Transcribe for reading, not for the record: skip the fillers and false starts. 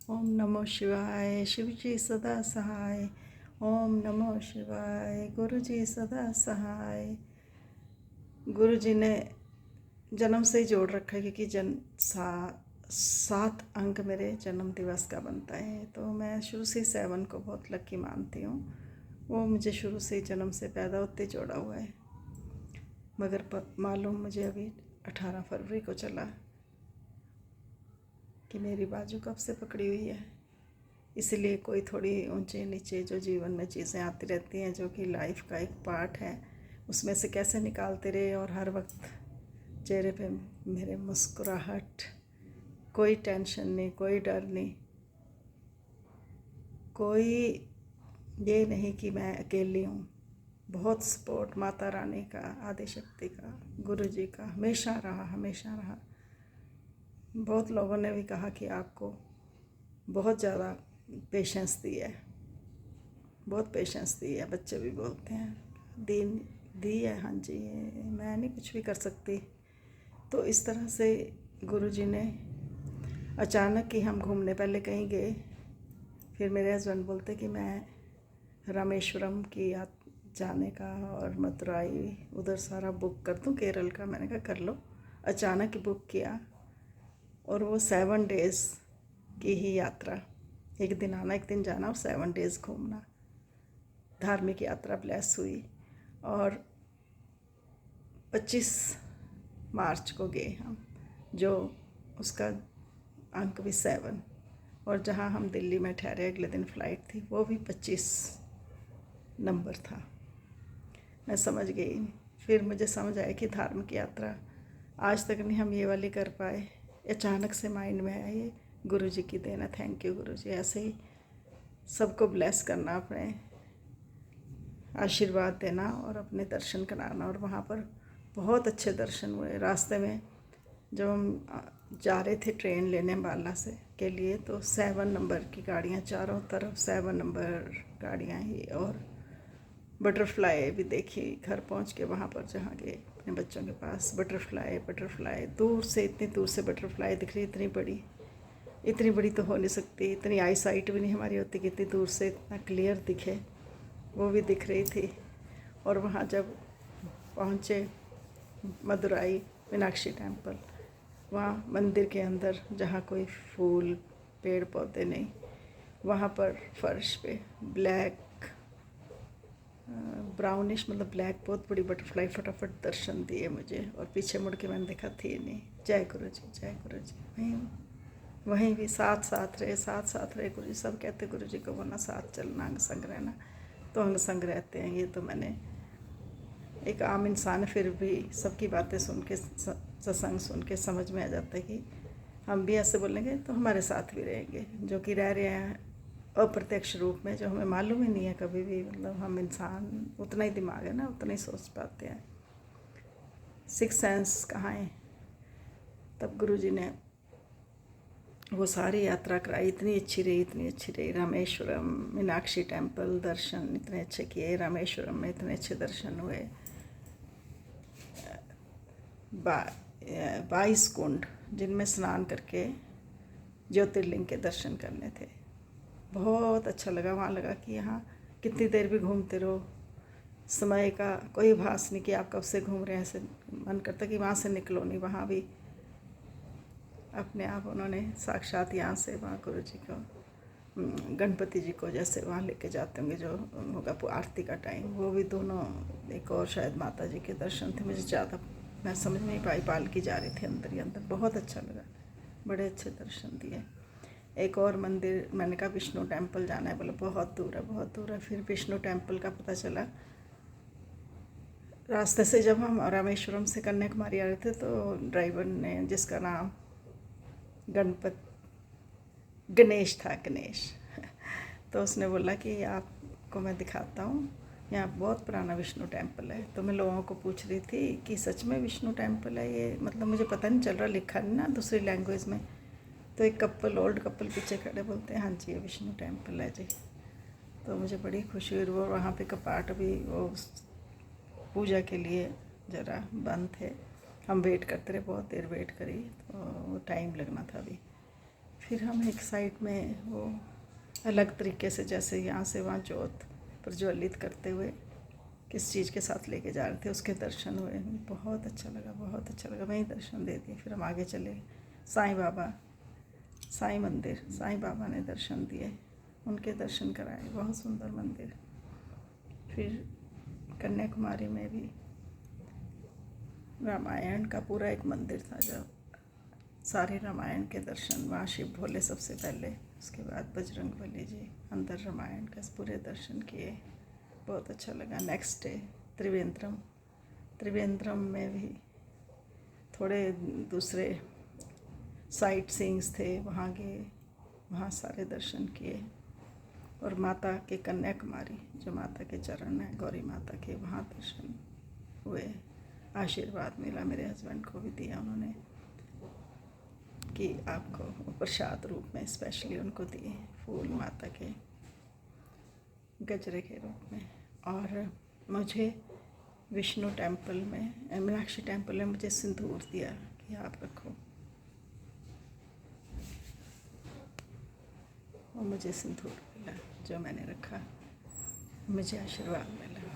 ओम नमो शिवाय। शिव जी सदा सहाय। ओम नमो शिवाय। गुरु जी सदा सहाय। गुरु जी ने जन्म से ही जोड़ रखा है, क्योंकि 7 अंक मेरे जन्म दिवस का बनता है, तो मैं शुरू से 7 को बहुत लकी मानती हूँ। वो मुझे शुरू से ही जन्म से पैदा होते जोड़ा हुआ है, मगर मालूम मुझे अभी 18 फरवरी को चला कि मेरी बाजू कब से पकड़ी हुई है। इसलिए कोई थोड़ी ऊंचे नीचे जो जीवन में चीज़ें आती रहती हैं, जो कि लाइफ का एक पार्ट है, उसमें से कैसे निकालते रहे। और हर वक्त चेहरे पे मेरे मुस्कुराहट, कोई टेंशन नहीं, कोई डर नहीं, कोई ये नहीं कि मैं अकेली हूँ। बहुत सपोर्ट माता रानी का, आदि शक्ति का, गुरु जी का हमेशा रहा, हमेशा रहा। बहुत लोगों ने भी कहा कि आपको बहुत ज़्यादा पेशेंस दी है, बहुत पेशेंस दी है। बच्चे भी बोलते हैं दी है। हाँ जी, मैं नहीं कुछ भी कर सकती। तो इस तरह से गुरु जी ने अचानक ही, हम घूमने पहले कहीं गए, फिर मेरे हस्बैंड बोलते कि मैं रामेश्वरम की जाने का और मदुराई उधर सारा बुक कर दूँ, केरल का। मैंने कहा कर लो। अचानक ही बुक किया, और वो 7 डेज़ की ही यात्रा, एक दिन आना एक दिन जाना और 7 डेज़ घूमना, धार्मिक यात्रा ब्लेस हुई। और 25 मार्च को गए हम, जो उसका अंक भी 7, और जहाँ हम दिल्ली में ठहरे अगले दिन फ़्लाइट थी, वो भी 25 नंबर था। मैं समझ गई। फिर मुझे समझ आया कि धार्मिक यात्रा आज तक नहीं हम ये वाली कर पाए, अचानक से माइंड में आया। ये गुरु जी की देन है। थैंक यू गुरु जी। ऐसे ही सबको ब्लेस करना, अपने आशीर्वाद देना और अपने दर्शन कराना। और वहाँ पर बहुत अच्छे दर्शन हुए। रास्ते में जब हम जा रहे थे ट्रेन लेने अम्बाला से के लिए, तो 7 नंबर की गाड़ियाँ, चारों तरफ 7 नंबर गाड़ियाँ ही। और बटरफ्लाई भी देखी घर पहुँच के, वहाँ पर जहाँ गए अपने बच्चों के पास। बटरफ्लाई दूर से, इतनी दूर से बटरफ्लाई दिख रही, इतनी बड़ी तो हो नहीं सकती, इतनी आई साइट भी नहीं हमारी होती कि इतनी दूर से इतना क्लियर दिखे। वो भी दिख रही थी। और वहाँ जब पहुँचे मदुराई मीनाक्षी टेम्पल, वहाँ मंदिर के अंदर जहाँ कोई फूल पेड़ पौधे नहीं, वहाँ पर फर्श पे ब्लैक ब्राउनिश, मतलब ब्लैक, बहुत बड़ी बटरफ्लाई फटाफट दर्शन दिए मुझे। और पीछे मुड़ के मैंने देखा, थी नहीं। जय गुरु जी, जय गुरु जी। वहीं भी साथ रहे गुरु जी। सब कहते गुरु जी को बोलना साथ चलना, अंग संग रहना, तो अंग संग रहते हैं। ये तो मैंने, एक आम इंसान, फिर भी सबकी बातें सुन के, सत्संग सुन के समझ में आ जाता है कि हम भी ऐसे बोलेंगे तो हमारे साथ भी रहेंगे, जो कि रह रहे हैं अप्रत्यक्ष रूप में, जो हमें मालूम ही नहीं है कभी भी। मतलब हम इंसान, उतना ही दिमाग है ना, उतना ही सोच पाते हैं। 6 सेंस कहाँ है। तब गुरु जी ने वो सारी यात्रा कराई, इतनी अच्छी रही। रामेश्वरम मीनाक्षी टेम्पल दर्शन इतने अच्छे किए, रामेश्वरम में इतने अच्छे दर्शन हुए। 22 कुंड, जिनमें स्नान करके ज्योतिर्लिंग के दर्शन करने थे। बहुत अच्छा लगा। वहाँ लगा कि यहाँ कितनी देर भी घूमते रहो, समय का कोई भास नहीं कि आप कब से घूम रहे हैं। ऐसे मन करता कि वहाँ से निकलो नहीं। वहाँ भी अपने आप उन्होंने साक्षात यहाँ से, वहाँ गुरु जी को, गणपति जी को जैसे वहाँ लेके जाते होंगे, जो होगा आरती का टाइम, वो भी दोनों। एक और शायद माता जी के दर्शन थे, मुझे ज़्यादा मैं समझ नहीं पाई, पालकी जा रही थी अंदर ही अंदर। बहुत अच्छा लगा, बड़े अच्छे दर्शन दिए। एक और मंदिर मैंने कहा विष्णु टेम्पल जाना है, बोला बहुत दूर है, बहुत दूर है। फिर विष्णु टेम्पल का पता चला रास्ते से। जब हम रामेश्वरम से कन्याकुमारी आ रहे थे, तो ड्राइवर ने, जिसका नाम गणेश था, गणेश, तो उसने बोला कि आपको मैं दिखाता हूँ, यहाँ बहुत पुराना विष्णु टेम्पल है। तो मैं लोगों को पूछ रही थी कि सच में विष्णु टेम्पल है ये, मतलब मुझे पता नहीं चल रहा, लिखा नहीं ना दूसरी लैंग्वेज में। तो एक ओल्ड कपल पीछे खड़े बोलते हैं हाँ जी ये विष्णु टेम्पल है जी। तो मुझे बड़ी खुशी हुई। वो वहाँ पे कपाट भी वो पूजा के लिए ज़रा बंद थे। हम वेट करते रहे, बहुत देर वेट करी, तो टाइम लगना था अभी। फिर हम एक साइड में वो अलग तरीके से, जैसे यहाँ से वहाँ जोत प्रज्वलित करते हुए किस चीज़ के साथ लेके जा रहे थे, उसके दर्शन हुए। बहुत अच्छा लगा, बहुत अच्छा लगा। वहीं दर्शन दे दिए। फिर हम आगे चले, साईं बाबा, साईं मंदिर, साईं बाबा ने दर्शन दिए, उनके दर्शन कराए। बहुत सुंदर मंदिर। फिर कन्याकुमारी में भी रामायण का पूरा एक मंदिर था, जब सारे रामायण के दर्शन वहाँ शिव भोले सबसे पहले, उसके बाद बजरंगबली जी, अंदर रामायण के पूरे दर्शन किए। बहुत अच्छा लगा। नेक्स्ट डे त्रिवेंद्रम, त्रिवेंद्रम में भी थोड़े दूसरे साइट सीइंग्स थे, वहाँ गए, वहाँ सारे दर्शन किए। और माता के कन्याकुमारी, जो माता के चरण हैं गौरी माता के, वहाँ दर्शन हुए। आशीर्वाद मिला, मेरे हस्बैंड को भी दिया उन्होंने, कि आपको प्रसाद रूप में स्पेशली उनको दिए फूल माता के गजरे के रूप में। और मुझे विष्णु टेम्पल में, मीनाक्षी टेम्पल में मुझे सिंदूर दिया कि आप रखो, और मुझे सिंदूर मिला जो मैंने रखा, मुझे आशीर्वाद मिला।